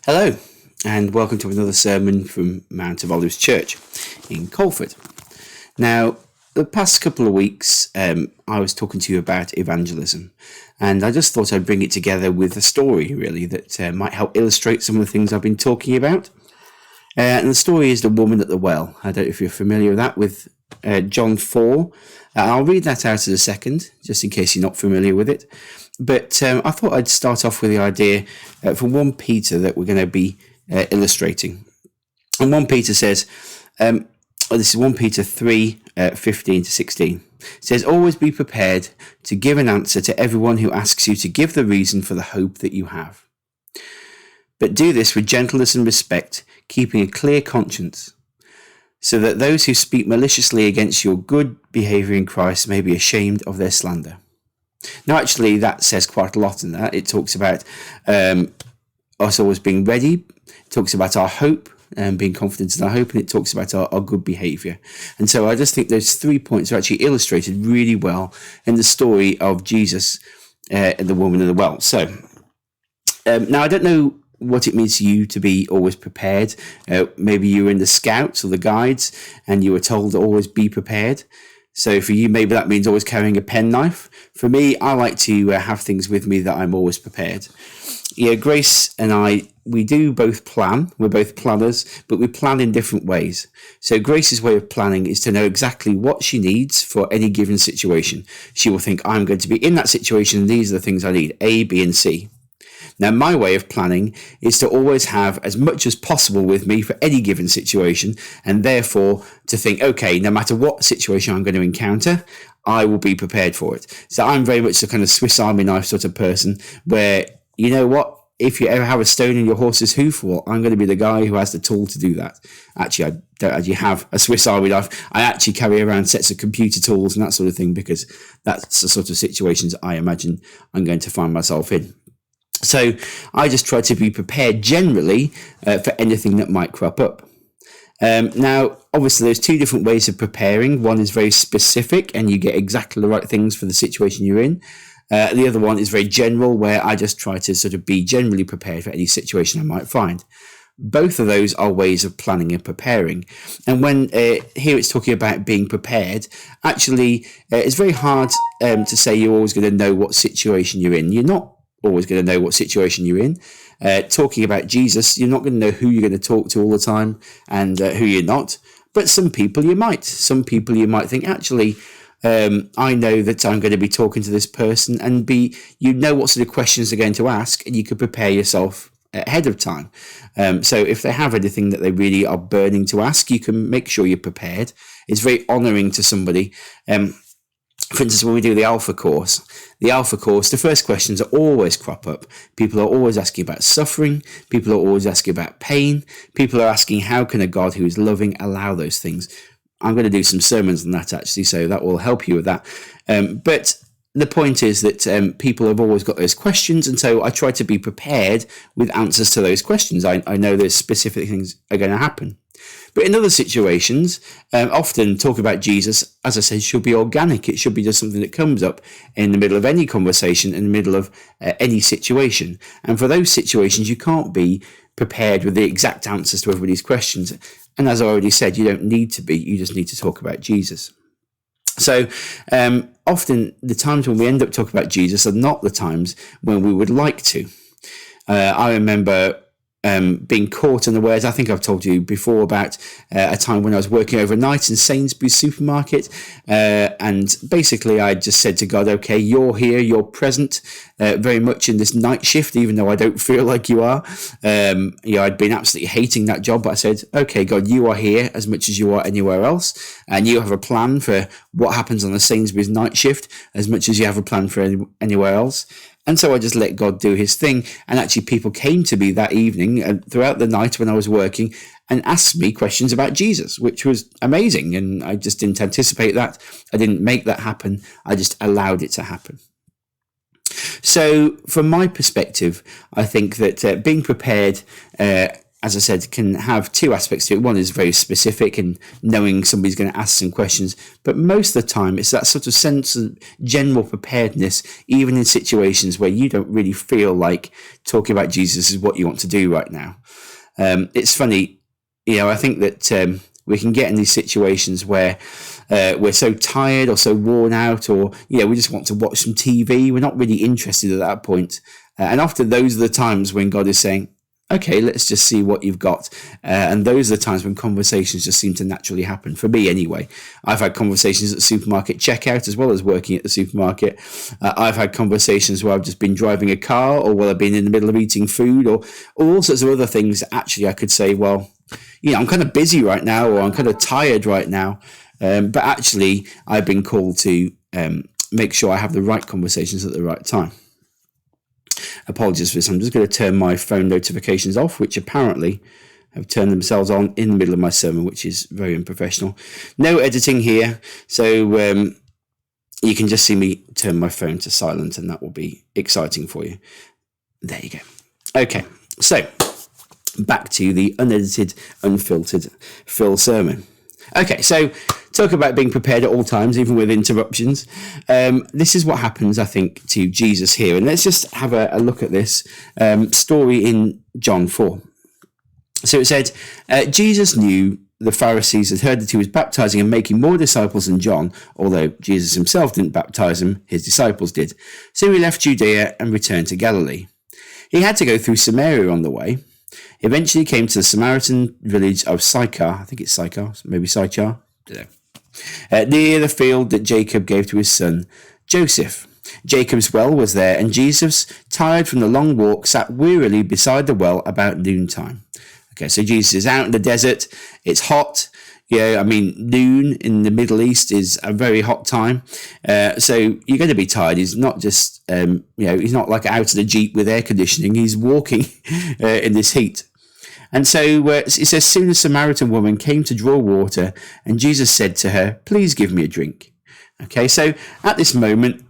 Hello, and welcome to another sermon from Mount of Olives Church in Colford. Now, the past couple of weeks, I was talking to you about evangelism, and I just thought I'd bring it together with a story, really, that might help illustrate some of the things I've been talking about. And the story is the woman at the well. I don't know if you're familiar with that, with John 4. I'll read that out as a second, just in case you're not familiar with it. But I thought I'd start off with the idea from 1 Peter that we're going to be illustrating. And 1 Peter says, this is 1 Peter 3, 15 to 16. It says, always be prepared to give an answer to everyone who asks you to give the reason for the hope that you have. But do this with gentleness and respect, keeping a clear conscience, so that those who speak maliciously against your good behaviour in Christ may be ashamed of their slander. Now, actually, that says quite a lot in that. It talks about us always being ready. It talks about our hope and being confident in our hope, and it talks about our good behaviour. And so I just think those 3 points are actually illustrated really well in the story of Jesus and the woman at the well. So, now I don't know what it means to you to be always prepared. Maybe you were in the Scouts or the Guides and you were told to always be prepared. So for you, maybe that means always carrying a penknife. For me, I like to have things with me that I'm always prepared. Yeah, Grace and I, we do both plan. We're both planners, but we plan in different ways. So Grace's way of planning is to know exactly what she needs for any given situation. She will think, I'm going to be in that situation. These are the things I need, A, B, and C. Now, my way of planning is to always have as much as possible with me for any given situation, and therefore to think, okay, no matter what situation I'm going to encounter, I will be prepared for it. So I'm very much the kind of Swiss Army knife sort of person where, you know what, if you ever have a stone in your horse's hoof, well, I'm going to be the guy who has the tool to do that. Actually, I don't actually have a Swiss Army knife. I actually carry around sets of computer tools and that sort of thing, because that's the sort of situations I imagine I'm going to find myself in. So I just try to be prepared generally for anything that might crop up. Now, obviously, there's two different ways of preparing. One is very specific and you get exactly the right things for the situation you're in. The other one is very general, where I just try to sort of be generally prepared for any situation I might find. Both of those are ways of planning and preparing. And when here it's talking about being prepared, actually, it's very hard to say you're always going to know what situation you're in. You're not always going to know what situation you're in. Talking about Jesus, you're not going to know who you're going to talk to all the time and who you're not. But some people you might. Some people you might think, actually, I know that I'm going to be talking to this person, and you know what sort of questions they're going to ask, and you could prepare yourself ahead of time. So if they have anything that they really are burning to ask, you can make sure you're prepared. It's very honouring to somebody. For instance, when we do the Alpha course, the first questions are always crop up. People are always asking about suffering. People are always asking about pain. People are asking, how can a God who is loving allow those things? I'm going to do some sermons on that, actually, so that will help you with that. But the point is that people have always got those questions, and so I try to be prepared with answers to those questions. I know there's specific things are going to happen. But in other situations, often talk about Jesus, as I said, should be organic. It should be just something that comes up in the middle of any conversation, in the middle of any situation. And for those situations, you can't be prepared with the exact answers to everybody's questions. And as I already said, you don't need to be. You just need to talk about Jesus. So often the times when we end up talking about Jesus are not the times when we would like to. I remember being caught unawares. I think I've told you before about a time when I was working overnight in Sainsbury's supermarket, and basically I just said to God, okay, you're here, you're present very much in this night shift, even though I don't feel like you are. I'd been absolutely hating that job, but I said, okay, God, you are here as much as you are anywhere else, and you have a plan for what happens on the Sainsbury's night shift as much as you have a plan for anywhere else. And so I just let God do his thing. And actually people came to me that evening and throughout the night when I was working and asked me questions about Jesus, which was amazing. And I just didn't anticipate that. I didn't make that happen. I just allowed it to happen. So from my perspective, I think that being prepared as I said, can have two aspects to it. One is very specific and knowing somebody's going to ask some questions, but most of the time it's that sort of sense of general preparedness, even in situations where you don't really feel like talking about Jesus is what you want to do right now. It's funny, I think that we can get in these situations where we're so tired or so worn out, or we just want to watch some TV. We're not really interested at that point. And often those are the times when God is saying, okay, let's just see what you've got. And those are the times when conversations just seem to naturally happen. For me, anyway. I've had conversations at the supermarket checkout as well as working at the supermarket. I've had conversations where I've just been driving a car, or where I've been in the middle of eating food, or all sorts of other things. Actually, I could say, well, I'm kind of busy right now, or I'm kind of tired right now. But actually, I've been called to make sure I have the right conversations at the right time. Apologies for this. I'm just going to turn my phone notifications off, which apparently have turned themselves on in the middle of my sermon, which is very unprofessional. No editing here, so you can just see me turn my phone to silent, and that will be exciting for you. There you go. Okay, so back to the unedited, unfiltered Phil sermon. Okay, so talk about being prepared at all times, even with interruptions. This is what happens, I think, to Jesus here. And let's just have a look at this story in John 4. So it said, Jesus knew the Pharisees had heard that he was baptizing and making more disciples than John, although Jesus himself didn't baptize them, his disciples did. So he left Judea and returned to Galilee. He had to go through Samaria on the way. Eventually came to the Samaritan village of Sychar. I think it's Sychar, maybe Sychar. Don't know. Near the field that Jacob gave to his son Joseph. Jacob's well was there, and Jesus, tired from the long walk, sat wearily beside the well about noontime. Okay, so Jesus is out in the desert. It's hot. Noon in the Middle East is a very hot time. So you're going to be tired. He's not just, he's not like out of the Jeep with air conditioning. He's walking in this heat. And so it says, soon a Samaritan woman came to draw water, and Jesus said to her, please give me a drink. Okay, so at this moment,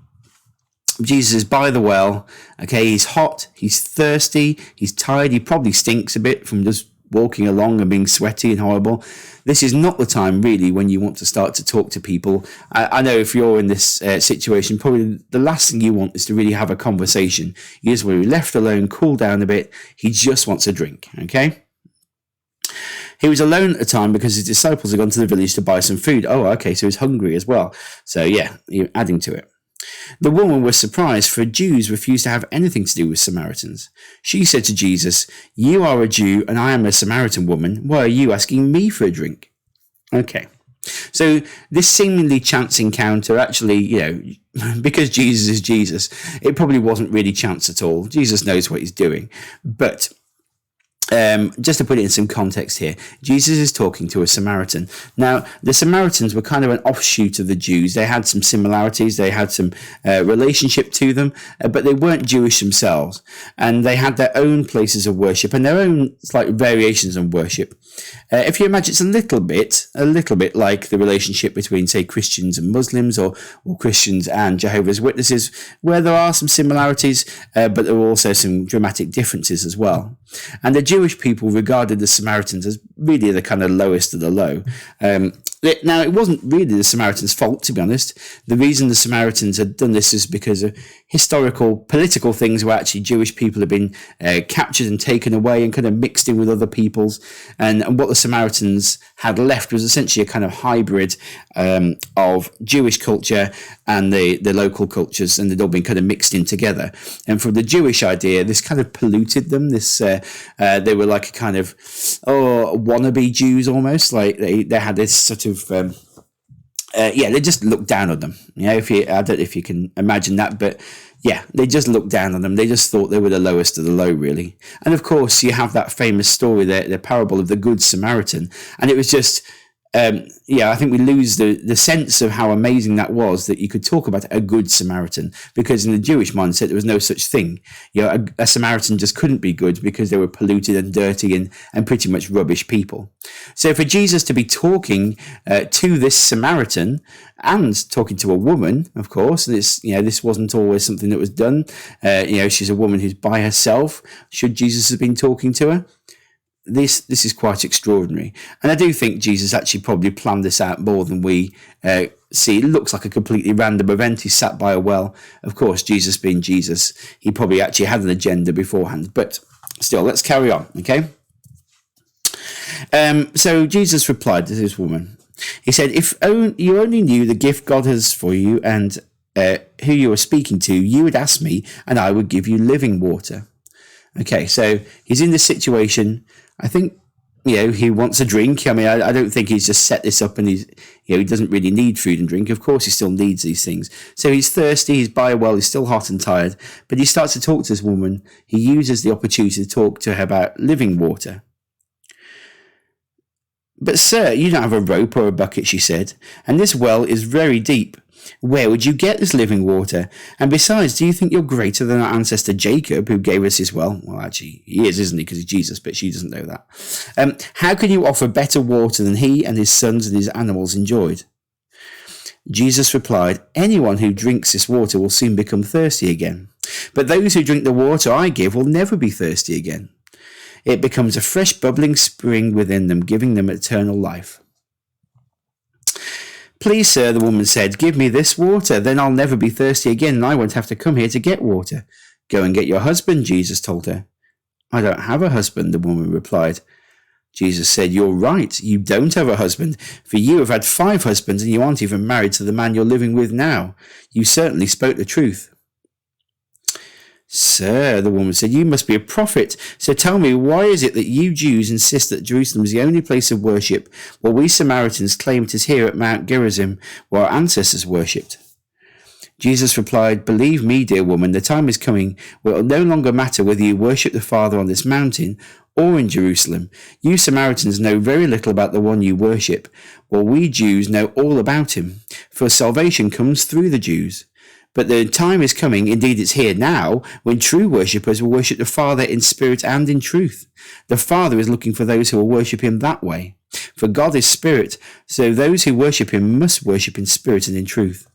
Jesus is by the well. Okay, he's hot, he's thirsty, he's tired, he probably stinks a bit from just walking along and being sweaty and horrible. This is not the time really when you want to start to talk to people. I know if you're in this situation, probably the last thing you want is to really have a conversation. You just want to be left alone, cool down a bit. He just wants a drink, okay? He was alone at the time because his disciples had gone to the village to buy some food. Oh, okay, so he's hungry as well. So yeah, you're adding to it. The woman was surprised, for Jews refused to have anything to do with Samaritans. She said to Jesus, you are a Jew and I am a Samaritan woman. Why are you asking me for a drink? Okay. So this seemingly chance encounter actually, because Jesus is Jesus, it probably wasn't really chance at all. Jesus knows what he's doing. But just to put it in some context here, Jesus is talking to a Samaritan. Now, the Samaritans were kind of an offshoot of the Jews. They had some similarities, they had some relationship to them, but they weren't Jewish themselves. And they had their own places of worship and their own slight variations of worship. If you imagine, it's a little bit like the relationship between, say, Christians and Muslims, or Christians and Jehovah's Witnesses, where there are some similarities, but there are also some dramatic differences as well. And the Jewish people regarded the Samaritans as really the kind of lowest of the low. Now, it wasn't really the Samaritans' fault, to be honest. The reason the Samaritans had done this is because of historical, political things where actually Jewish people had been captured and taken away and kind of mixed in with other peoples. And what the Samaritans had left was essentially a kind of hybrid of Jewish culture and the local cultures, and they'd all been kind of mixed in together. And from the Jewish idea, this kind of polluted them. They were like a kind of wannabe Jews almost. Like they had this sort of they just looked down on them. I don't know if you can imagine that, but yeah, they just looked down on them. They just thought they were the lowest of the low, really. And of course, you have that famous story, the parable of the Good Samaritan, and it was just. I think we lose the sense of how amazing that was, that you could talk about a good Samaritan, because in the Jewish mindset, there was no such thing. A Samaritan just couldn't be good because they were polluted and dirty and pretty much rubbish people. So for Jesus to be talking to this Samaritan and talking to a woman, of course, and this wasn't always something that was done. She's a woman who's by herself. Should Jesus have been talking to her? this is quite extraordinary. And I do think Jesus actually probably planned this out more than we see. It looks like a completely random event. He sat by a well. Of course, Jesus being Jesus, he probably actually had an agenda beforehand. But still, let's carry on, okay? So Jesus replied to this woman. He said, if you only knew the gift God has for you and who you are speaking to, you would ask me and I would give you living water. Okay, so he's in this situation. I think, he wants a drink. I mean, I don't think he's just set this up and he doesn't really need food and drink. Of course, he still needs these things. So he's thirsty, he's by a well, he's still hot and tired, but he starts to talk to this woman. He uses the opportunity to talk to her about living water. But sir, you don't have a rope or a bucket, she said, and this well is very deep. Where would you get this living water? And besides, do you think you're greater than our ancestor Jacob, who gave us his well? Well, actually, he is, isn't he? Because he's Jesus, but she doesn't know that. How can you offer better water than he and his sons and his animals enjoyed? Jesus replied, anyone who drinks this water will soon become thirsty again. But those who drink the water I give will never be thirsty again. It becomes a fresh bubbling spring within them, giving them eternal life. Please, sir, the woman said, give me this water, then I'll never be thirsty again and I won't have to come here to get water. Go and get your husband, Jesus told her. I don't have a husband, the woman replied. Jesus said, you're right, you don't have a husband, for you have had 5 husbands and you aren't even married to the man you're living with now. You certainly spoke the truth. Sir, the woman said, you must be a prophet. So tell me, why is it that you Jews insist that Jerusalem is the only place of worship, while we Samaritans claim it is here at Mount Gerizim, where our ancestors worshipped? Jesus replied, believe me, dear woman, the time is coming where it will no longer matter whether you worship the Father on this mountain or in Jerusalem. You Samaritans know very little about the one you worship, while we Jews know all about him, for salvation comes through the Jews. But the time is coming, indeed it's here now, when true worshippers will worship the Father in spirit and in truth. The Father is looking for those who will worship him that way. For God is spirit, so those who worship him must worship in spirit and in truth.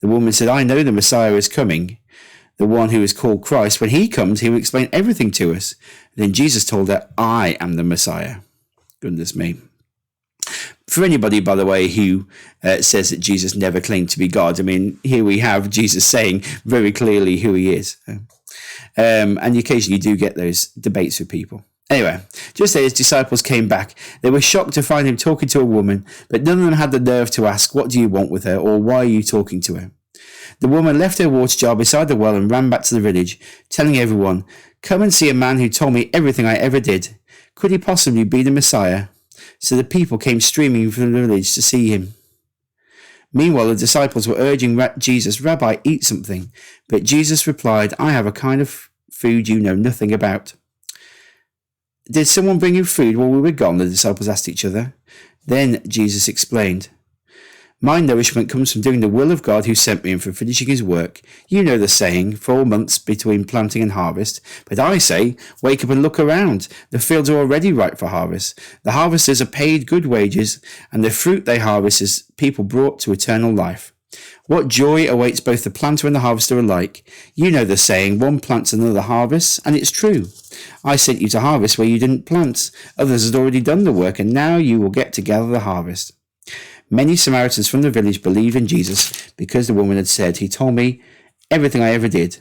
The woman said, I know the Messiah is coming, the one who is called Christ. When he comes, he will explain everything to us. Then Jesus told her, I am the Messiah. Goodness me. For anybody, by the way, who says that Jesus never claimed to be God, I mean, here we have Jesus saying very clearly who he is. And occasionally you do get those debates with people. Anyway, just as his disciples came back, they were shocked to find him talking to a woman, but none of them had the nerve to ask, what do you want with her, or why are you talking to her? The woman left her water jar beside the well and ran back to the village, telling everyone, come and see a man who told me everything I ever did. Could he possibly be the Messiah? So the people came streaming from the village to see him. Meanwhile, the disciples were urging Jesus, Rabbi, eat something. But Jesus replied, I have a kind of food you know nothing about. Did someone bring you food while we were gone? The disciples asked each other. Then Jesus explained, my nourishment comes from doing the will of God who sent me and from finishing his work. You know the saying, 4 months between planting and harvest. But I say, wake up and look around. The fields are already ripe for harvest. The harvesters are paid good wages, and the fruit they harvest is people brought to eternal life. What joy awaits both the planter and the harvester alike. You know the saying, one plants and another harvests, and it's true. I sent you to harvest where you didn't plant. Others had already done the work, and now you will get to gather the harvest. Many Samaritans from the village believed in Jesus because the woman had said, he told me everything I ever did.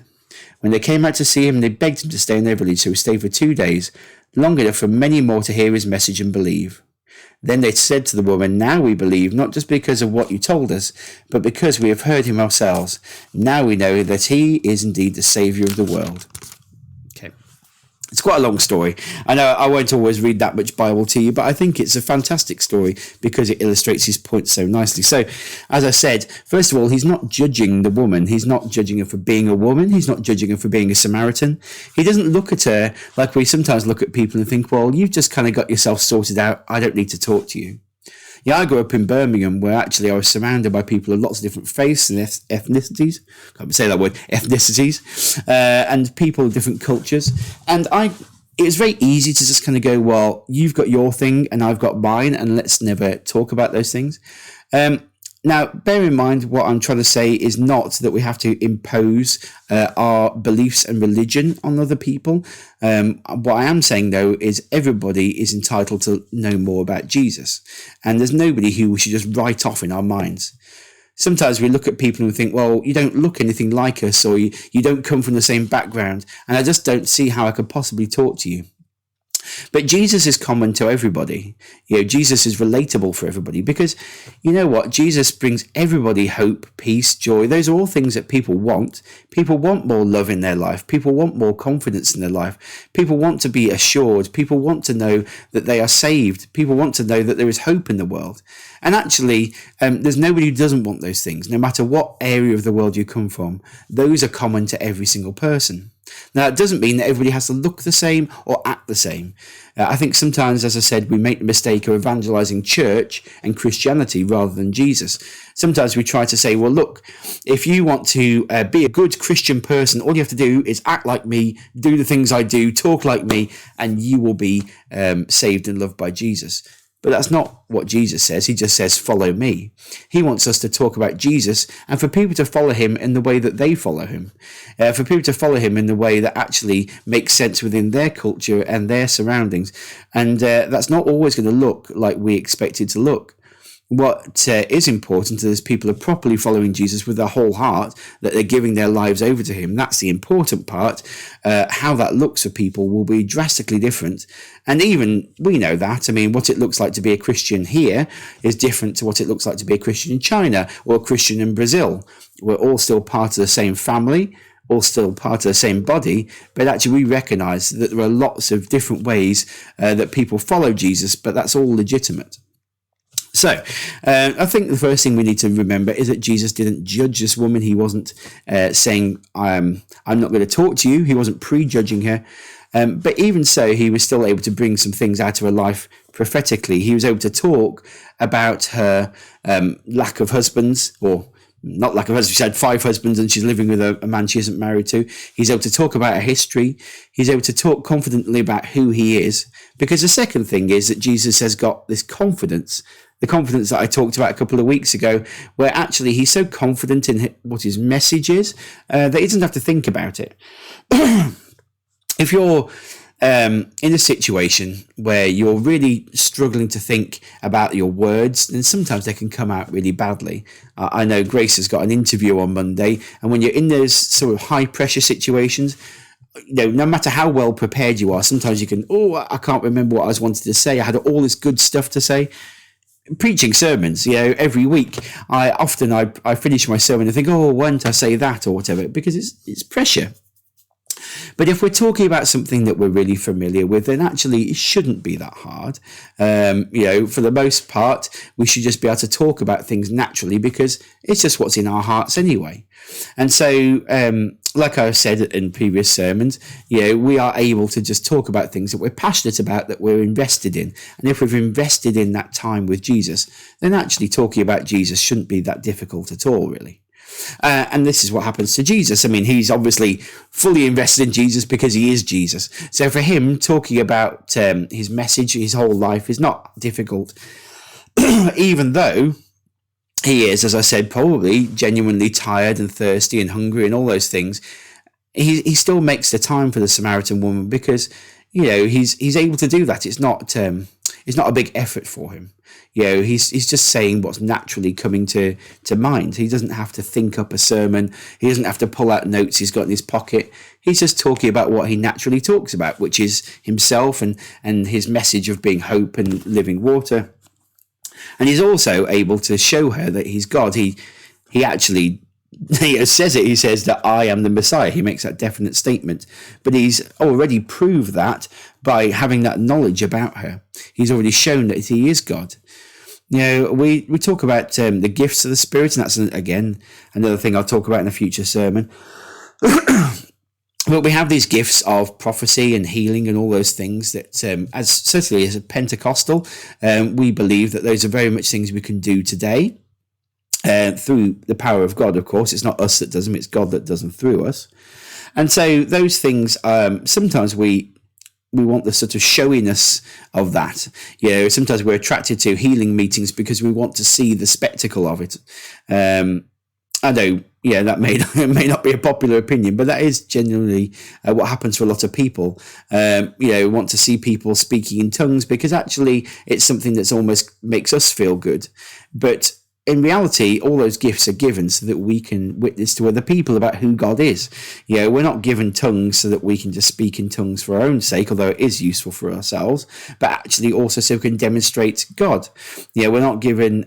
When they came out to see him, they begged him to stay in their village, so he stayed for 2 days, long enough for many more to hear his message and believe. Then they said to the woman, now we believe, not just because of what you told us, but because we have heard him ourselves. Now we know that he is indeed the Saviour of the world. Okay. It's quite a long story. I know I won't always read that much Bible to you, but I think it's a fantastic story because it illustrates his point so nicely. So, as I said, first of all, he's not judging the woman. He's not judging her for being a woman. He's not judging her for being a Samaritan. He doesn't look at her like we sometimes look at people and think, well, you've just kind of got yourself sorted out. I don't need to talk to you. Yeah, I grew up in Birmingham where actually I was surrounded by people of lots of different faiths and ethnicities. Can't say that word, ethnicities, and people of different cultures. And it was very easy to just kind of go, well, you've got your thing and I've got mine, and let's never talk about those things. Now, Now, bear in mind what I'm trying to say is not that we have to impose our beliefs and religion on other people. What I am saying, though, is everybody is entitled to know more about Jesus. And there's nobody who we should just write off in our minds. Sometimes we look at people and think, well, you don't look anything like us, or you don't come from the same background, and I just don't see how I could possibly talk to you. But Jesus is common to everybody. Jesus is relatable for everybody, because you know what? Jesus brings everybody hope, peace, joy. Those are all things that people want. People want more love in their life. People want more confidence in their life. People want to be assured. People want to know that they are saved. People want to know that there is hope in the world. And actually, there's nobody who doesn't want those things, no matter what area of the world you come from. Those are common to every single person. Now, it doesn't mean that everybody has to look the same or act the same. I think sometimes, as I said, we make the mistake of evangelizing church and Christianity rather than Jesus. Sometimes we try to say, well, look, if you want to be a good Christian person, all you have to do is act like me, do the things I do, talk like me, and you will be saved and loved by Jesus. But that's not what Jesus says. He just says, follow me. He wants us to talk about Jesus and for people to follow him in the way that they follow him. For people to follow him in the way that actually makes sense within their culture and their surroundings. And that's not always going to look like we expect it to look. What is important is people are properly following Jesus with their whole heart, that they're giving their lives over to him. That's the important part. How that looks for people will be drastically different. And even we know that. I mean, what it looks like to be a Christian here is different to what it looks like to be a Christian in China or a Christian in Brazil. We're all still part of the same family, all still part of the same body, but actually we recognize that there are lots of different ways that people follow Jesus, but that's all legitimate. So, I think the first thing we need to remember is that Jesus didn't judge this woman. He wasn't saying, I'm not going to talk to you. He wasn't prejudging her. But even so, he was still able to bring some things out of her life prophetically. He was able to talk about her lack of husbands, or not lack of husbands. She had 5 husbands and she's living with a man she isn't married to. He's able to talk about her history. He's able to talk confidently about who he is. Because the second thing is that Jesus has got this confidence, the confidence that I talked about a couple of weeks ago, where actually he's so confident in what his message is that he doesn't have to think about it. If you're in a situation where you're really struggling to think about your words, then sometimes they can come out really badly. I know Grace has got an interview on Monday, and when you're in those sort of high pressure situations, no matter how well prepared you are, sometimes you can, I can't remember what I was wanted to say. I had all this good stuff to say. Preaching sermons, every week, I finish my sermon and think, why didn't I say that or whatever? Because it's pressure. But if we're talking about something that we're really familiar with, then actually it shouldn't be that hard. For the most part, we should just be able to talk about things naturally because it's just what's in our hearts anyway. And so, like I said in previous sermons, we are able to just talk about things that we're passionate about, that we're invested in. And if we've invested in that time with Jesus, then actually talking about Jesus shouldn't be that difficult at all, really. And this is what happens to Jesus. I mean, he's obviously fully invested in Jesus because he is Jesus. So for him, talking about his message, his whole life is not difficult, even though he is, as I said, probably genuinely tired and thirsty and hungry and all those things. He still makes the time for the Samaritan woman because, he's able to do that. It's not a big effort for him. He's just saying what's naturally coming to mind. He doesn't have to think up a sermon. He doesn't have to pull out notes he's got in his pocket. He's just talking about what he naturally talks about, which is himself and his message of being hope and living water. And he's also able to show her that he's God. He actually says it. He says that I am the Messiah. He makes that definite statement. But he's already proved that by having that knowledge about her. He's already shown that he is God. We talk about the gifts of the Spirit, and that's, again, another thing I'll talk about in a future sermon. But we have these gifts of prophecy and healing and all those things that, certainly as a Pentecostal, we believe that those are very much things we can do today. Through the power of God, of course. It's not us that does them, it's God that does them through us. And so those things, sometimes we we want the sort of showiness of that. Sometimes we're attracted to healing meetings because we want to see the spectacle of it. I know, that may not be a popular opinion, but that is genuinely what happens to a lot of people. Want to see people speaking in tongues because actually it's something that's almost makes us feel good. But in reality, all those gifts are given so that we can witness to other people about who God is. We're not given tongues so that we can just speak in tongues for our own sake, although it is useful for ourselves, but actually also so we can demonstrate God. We're not given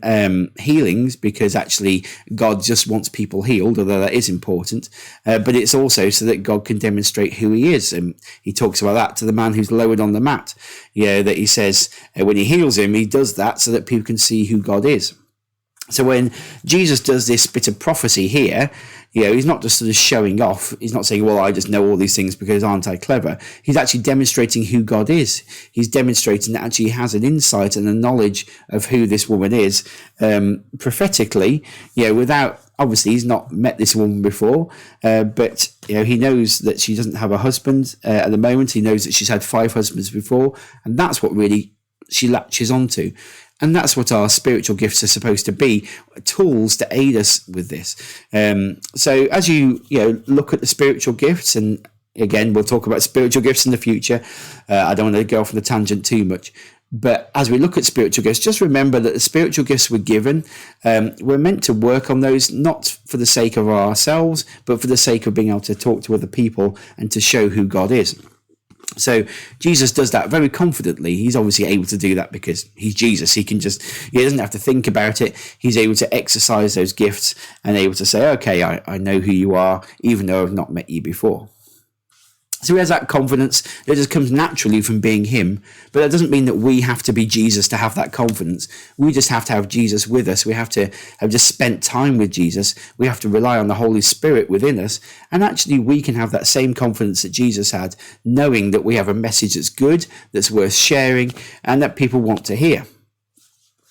healings because actually God just wants people healed, although that is important, but it's also so that God can demonstrate who he is. And he talks about that to the man who's lowered on the mat, that he says when he heals him, he does that so that people can see who God is. So when Jesus does this bit of prophecy here, he's not just sort of showing off. He's not saying, well, I just know all these things because aren't I clever? He's actually demonstrating who God is. He's demonstrating that actually he has an insight and a knowledge of who this woman is prophetically, without, obviously he's not met this woman before, but he knows that she doesn't have a husband at the moment. He knows that she's had 5 husbands before, and that's what really she latches onto. And that's what our spiritual gifts are supposed to be, tools to aid us with this. So as you look at the spiritual gifts, and again, we'll talk about spiritual gifts in the future. I don't want to go off on a tangent too much. But as we look at spiritual gifts, just remember that the spiritual gifts we're given, we're meant to work on those, not for the sake of ourselves, but for the sake of being able to talk to other people and to show who God is. So Jesus does that very confidently. He's obviously able to do that because he's Jesus. He doesn't have to think about it. He's able to exercise those gifts and able to say, okay, I know who you are, even though I've not met you before. So he has that confidence that just comes naturally from being him. But that doesn't mean that we have to be Jesus to have that confidence. We just have to have Jesus with us. We have to have just spent time with Jesus. We have to rely on the Holy Spirit within us. And actually we can have that same confidence that Jesus had, knowing that we have a message that's good, that's worth sharing, and that people want to hear.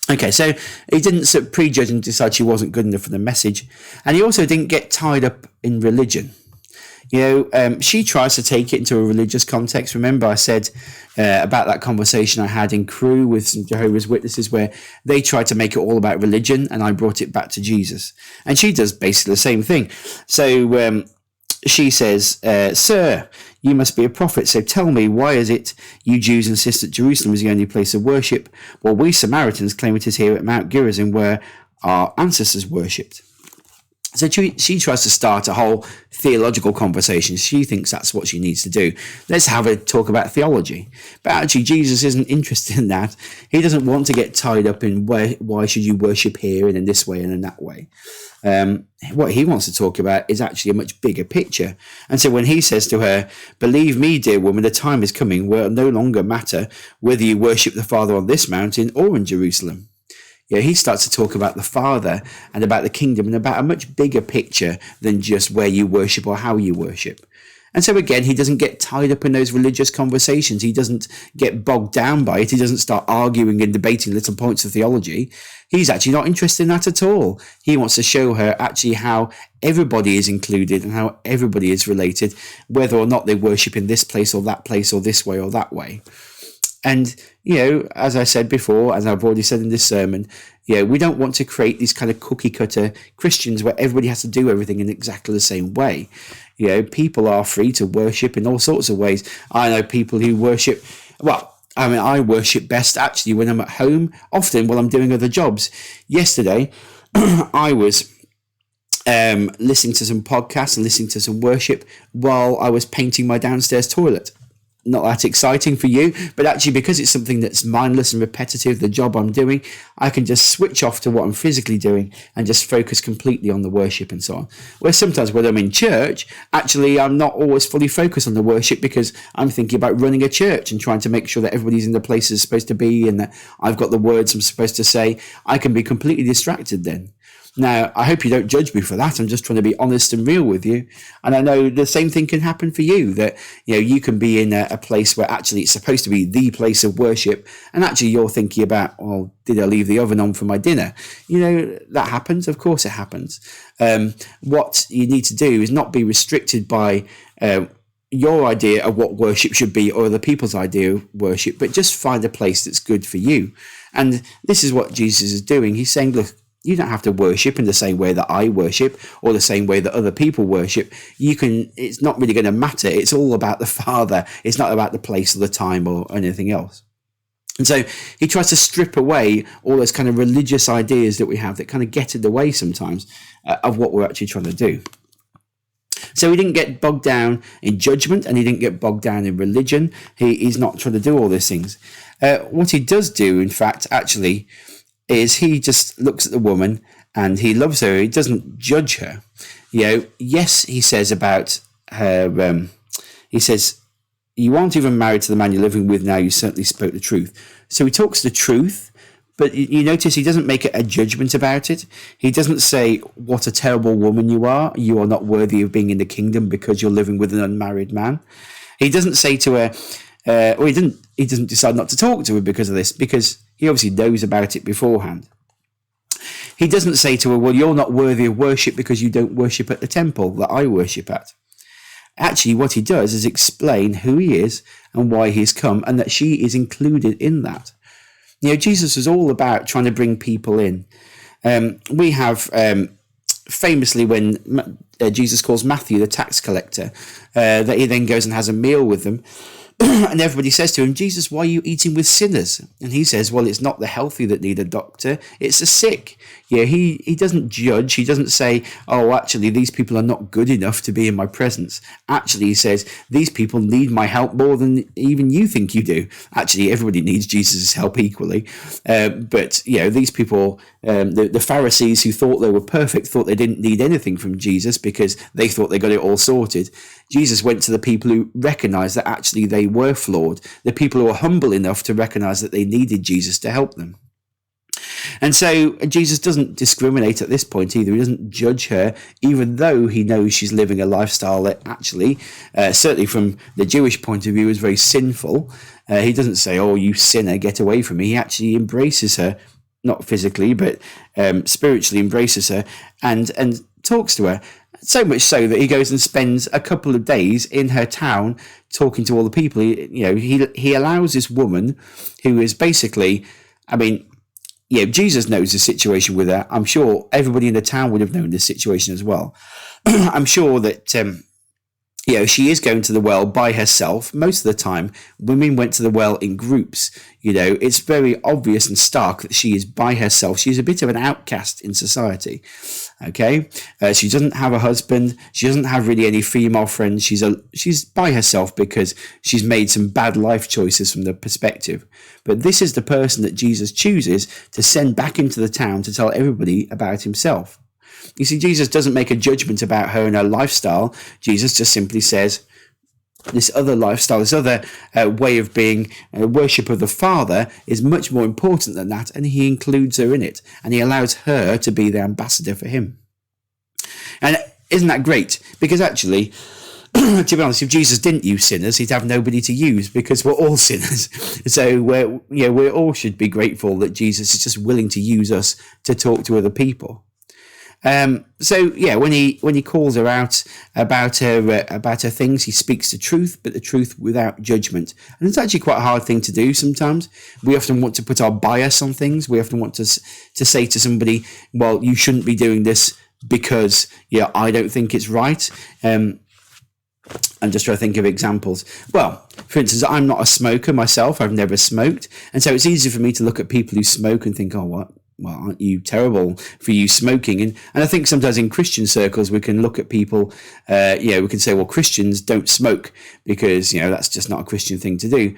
Okay, so he didn't sort of prejudge and decide she wasn't good enough for the message. And he also didn't get tied up in religion. She tries to take it into a religious context. Remember, I said about that conversation I had in Crewe with some Jehovah's Witnesses where they tried to make it all about religion, and I brought it back to Jesus. And she does basically the same thing. So she says, Sir, you must be a prophet. So tell me, why is it you Jews insist that Jerusalem is the only place of worship, while we Samaritans claim it is here at Mount Gerizim where our ancestors worshipped? So she tries to start a whole theological conversation. She thinks that's what she needs to do. Let's have a talk about theology. But actually, Jesus isn't interested in that. He doesn't want to get tied up in why should you worship here and in this way and in that way. What he wants to talk about is actually a much bigger picture. And so when he says to her, believe me, dear woman, the time is coming where it will no longer matter whether you worship the Father on this mountain or in Jerusalem. He starts to talk about the Father and about the kingdom and about a much bigger picture than just where you worship or how you worship. And so again, he doesn't get tied up in those religious conversations. He doesn't get bogged down by it. He doesn't start arguing and debating little points of theology. He's actually not interested in that at all. He wants to show her actually how everybody is included and how everybody is related, whether or not they worship in this place or that place or this way or that way. And, as I said before, as I've already said in this sermon, we don't want to create these kind of cookie cutter Christians where everybody has to do everything in exactly the same way. People are free to worship in all sorts of ways. I know people who worship, I worship best actually when I'm at home, often while I'm doing other jobs. Yesterday, I was listening to some podcasts and listening to some worship while I was painting my downstairs toilet. Not that exciting for you, but actually because it's something that's mindless and repetitive, the job I'm doing, I can just switch off to what I'm physically doing and just focus completely on the worship and so on. Where sometimes when I'm in church, actually I'm not always fully focused on the worship because I'm thinking about running a church and trying to make sure that everybody's in the place it's supposed to be and that I've got the words I'm supposed to say. I can be completely distracted then. Now, I hope you don't judge me for that. I'm just trying to be honest and real with you. And I know the same thing can happen for you, that, you can be in a place where actually it's supposed to be the place of worship. And actually you're thinking about, well, did I leave the oven on for my dinner? That happens. Of course it happens. What you need to do is not be restricted by your idea of what worship should be or other people's idea of worship, but just find a place that's good for you. And this is what Jesus is doing. He's saying, look, you don't have to worship in the same way that I worship or the same way that other people worship. It's not really going to matter. It's all about the Father. It's not about the place or the time or anything else. And so he tries to strip away all those kind of religious ideas that we have that kind of get in the way sometimes of what we're actually trying to do. So he didn't get bogged down in judgment, and he didn't get bogged down in religion. He's not trying to do all these things. What he does do, in fact, actually, is he just looks at the woman and he loves her. He doesn't judge her. Yes, he says about her, he says, you aren't even married to the man you're living with now. You certainly spoke the truth. So he talks the truth, but you notice he doesn't make a judgment about it. He doesn't say, what a terrible woman you are. You are not worthy of being in the kingdom because you're living with an unmarried man. He doesn't say to her, or he doesn't decide not to talk to her because of this, because he obviously knows about it beforehand. He doesn't say to her, well, you're not worthy of worship because you don't worship at the temple that I worship at. Actually, what he does is explain who he is and why he's come, and that she is included in that. Jesus is all about trying to bring people in. We have famously when Jesus calls Matthew the tax collector, that he then goes and has a meal with them. And everybody says to him, Jesus, why are you eating with sinners? And he says, well, it's not the healthy that need a doctor, it's the sick. He doesn't judge. He doesn't say, oh, actually, these people are not good enough to be in my presence. Actually, he says, these people need my help more than even you think you do. Actually, everybody needs Jesus' help equally. But these people, the Pharisees who thought they were perfect, thought they didn't need anything from Jesus because they thought they got it all sorted. Jesus went to the people who recognized that actually they were flawed, the people who were humble enough to recognize that they needed Jesus to help them. And so Jesus doesn't discriminate at this point either. He doesn't judge her, even though he knows she's living a lifestyle that actually, certainly from the Jewish point of view, is very sinful. He doesn't say, oh, you sinner, get away from me. He actually embraces her, not physically, but spiritually embraces her and talks to her. So much so that he goes and spends a couple of days in her town talking to all the people. He allows this woman who is basically, Jesus knows the situation with her. I'm sure everybody in the town would have known this situation as well. I'm sure that, she is going to the well by herself. Most of the time, women went to the well in groups. It's very obvious and stark that she is by herself. She's a bit of an outcast in society. Okay, she doesn't have a husband. She doesn't have really any female friends. She's by herself because she's made some bad life choices from the perspective. But this is the person that Jesus chooses to send back into the town to tell everybody about himself. You see, Jesus doesn't make a judgment about her and her lifestyle. Jesus just simply says, this other lifestyle, this other way of being, worship of the Father is much more important than that, and he includes her in it, and he allows her to be the ambassador for him. And isn't that great? Because actually, to be honest, if Jesus didn't use sinners, he'd have nobody to use because we're all sinners. So we all should be grateful that Jesus is just willing to use us to talk to other people. When he calls her out about her things, he speaks the truth, but the truth without judgment. And it's actually quite a hard thing to do sometimes. We often want to put our bias on things. We often want to say to somebody, well, you shouldn't be doing this because I don't think it's right. I'm just trying to think of examples. Well, for instance, I'm not a smoker myself. I've never smoked. And so it's easy for me to look at people who smoke and think, oh, what? Well, aren't you terrible for you smoking? And I think sometimes in Christian circles, we can look at people, we can say, well, Christians don't smoke because, that's just not a Christian thing to do.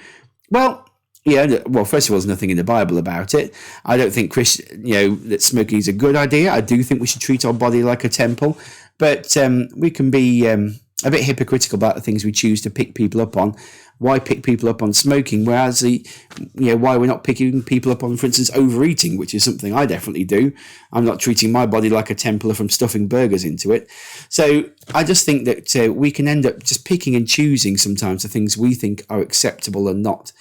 Well, first of all, there's nothing in the Bible about it. I don't think that smoking is a good idea. I do think we should treat our body like a temple, but we can be a bit hypocritical about the things we choose to pick people up on. Why pick people up on smoking, whereas why we're not picking people up on, for instance, overeating, which is something I definitely do. I'm not treating my body like a temple if I'm stuffing burgers into it. So I just think that we can end up just picking and choosing sometimes the things we think are acceptable and not,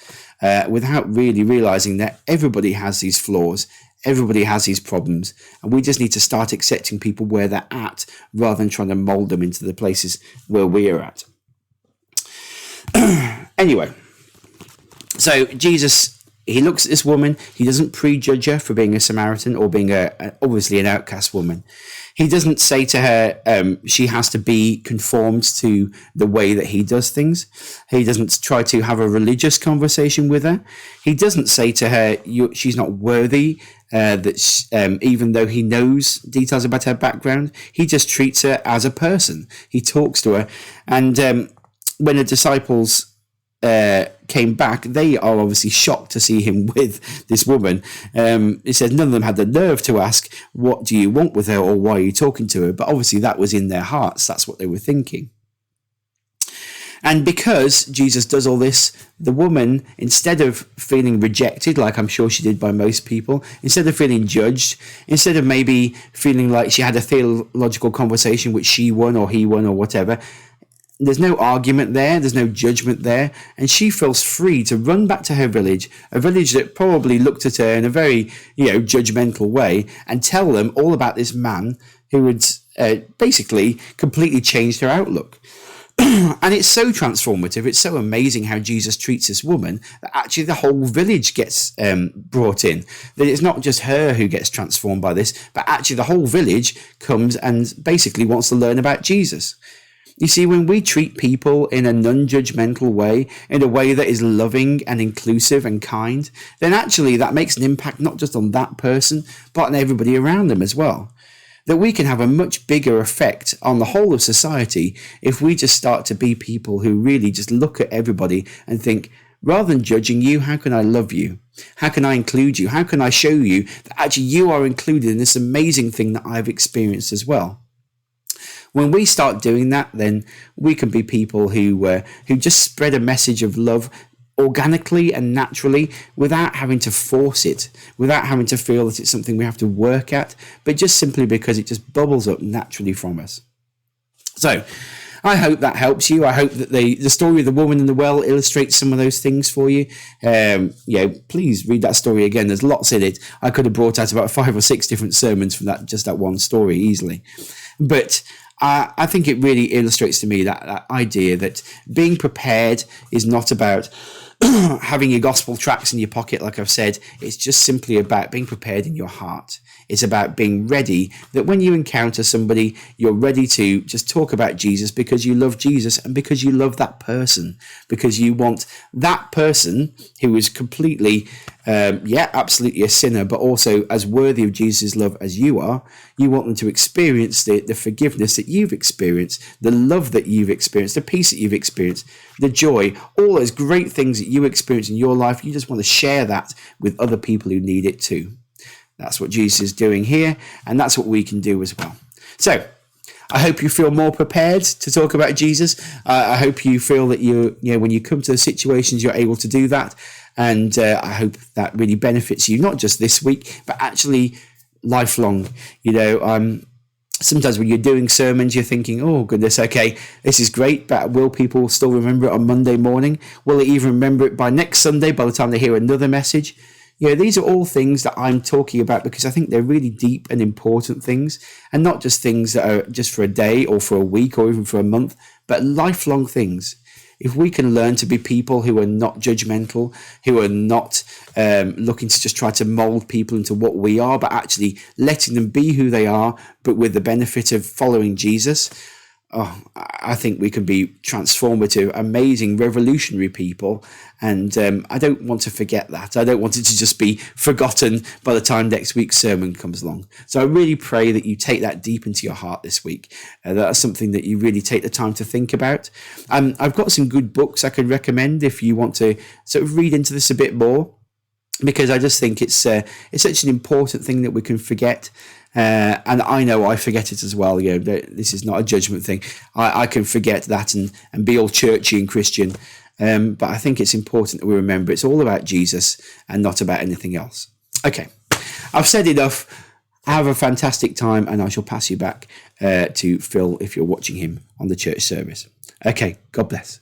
without really realizing that everybody has these flaws. Everybody has these problems, and we just need to start accepting people where they're at rather than trying to mold them into the places where we're at. Anyway, so Jesus, he looks at this woman. He doesn't prejudge her for being a Samaritan or being obviously an outcast woman. He doesn't say to her she has to be conformed to the way that he does things. He doesn't try to have a religious conversation with her. He doesn't say to her she's not worthy, even though he knows details about her background. He just treats her as a person. He talks to her. And when the disciples came back, they are obviously shocked to see him with this woman. It says none of them had the nerve to ask, what do you want with her, or why are you talking to her? But obviously that was in their hearts. That's what they were thinking. And because Jesus does all this, the woman, instead of feeling rejected, like I'm sure she did by most people, instead of feeling judged, instead of maybe feeling like she had a theological conversation which she won or he won or whatever, there's no argument there, there's no judgment there, and she feels free to run back to her village, a village that probably looked at her in a very, judgmental way, and tell them all about this man who had basically completely changed her outlook. And it's so transformative, it's so amazing how Jesus treats this woman that actually the whole village gets brought in. That it's not just her who gets transformed by this, but actually the whole village comes and basically wants to learn about Jesus. You see, when we treat people in a non-judgmental way, in a way that is loving and inclusive and kind, then actually that makes an impact not just on that person, but on everybody around them as well. That we can have a much bigger effect on the whole of society if we just start to be people who really just look at everybody and think, rather than judging you, how can I love you? How can I include you? How can I show you that actually you are included in this amazing thing that I've experienced as well? When we start doing that, then we can be people who just spread a message of love organically and naturally without having to force it, without having to feel that it's something we have to work at, but just simply because it just bubbles up naturally from us. So I hope that helps you. I hope that the story of the woman in the well illustrates some of those things for you. Please read that story again. There's lots in it. I could have brought out about 5 or 6 different sermons from that one story easily. But I think it really illustrates to me that idea that being prepared is not about having your gospel tracts in your pocket, like I've said. It's just simply about being prepared in your heart. It's about being ready, that when you encounter somebody, you're ready to just talk about Jesus because you love Jesus and because you love that person, because you want that person who is completely, absolutely a sinner, but also as worthy of Jesus' love as you are. You want them to experience the forgiveness that you've experienced, the love that you've experienced, the peace that you've experienced, the joy, all those great things that you experience in your life. You just want to share that with other people who need it too. That's what Jesus is doing here, and that's what we can do as well. So I hope you feel more prepared to talk about Jesus. I hope you feel that when you come to the situations, you're able to do that. And I hope that really benefits you, not just this week, but actually lifelong. Sometimes when you're doing sermons, you're thinking, oh, goodness, okay, this is great, but will people still remember it on Monday morning? Will they even remember it by next Sunday, by the time they hear another message? These are all things that I'm talking about because I think they're really deep and important things, and not just things that are just for a day or for a week or even for a month, but lifelong things. If we can learn to be people who are not judgmental, who are not looking to just try to mold people into what we are, but actually letting them be who they are, but with the benefit of following Jesus, I think we can be transformative, amazing, revolutionary people. And I don't want to forget that. I don't want it to just be forgotten by the time next week's sermon comes along. So I really pray that you take that deep into your heart this week. That's something that you really take the time to think about. I've got some good books I could recommend if you want to sort of read into this a bit more, because I just think it's such an important thing that we can forget. And I know I forget it as well. This is not a judgment thing. I can forget that and be all churchy and Christian. But I think it's important that we remember it's all about Jesus and not about anything else. Okay, I've said enough. Have a fantastic time, and I shall pass you back to Phil if you're watching him on the church service. Okay, God bless.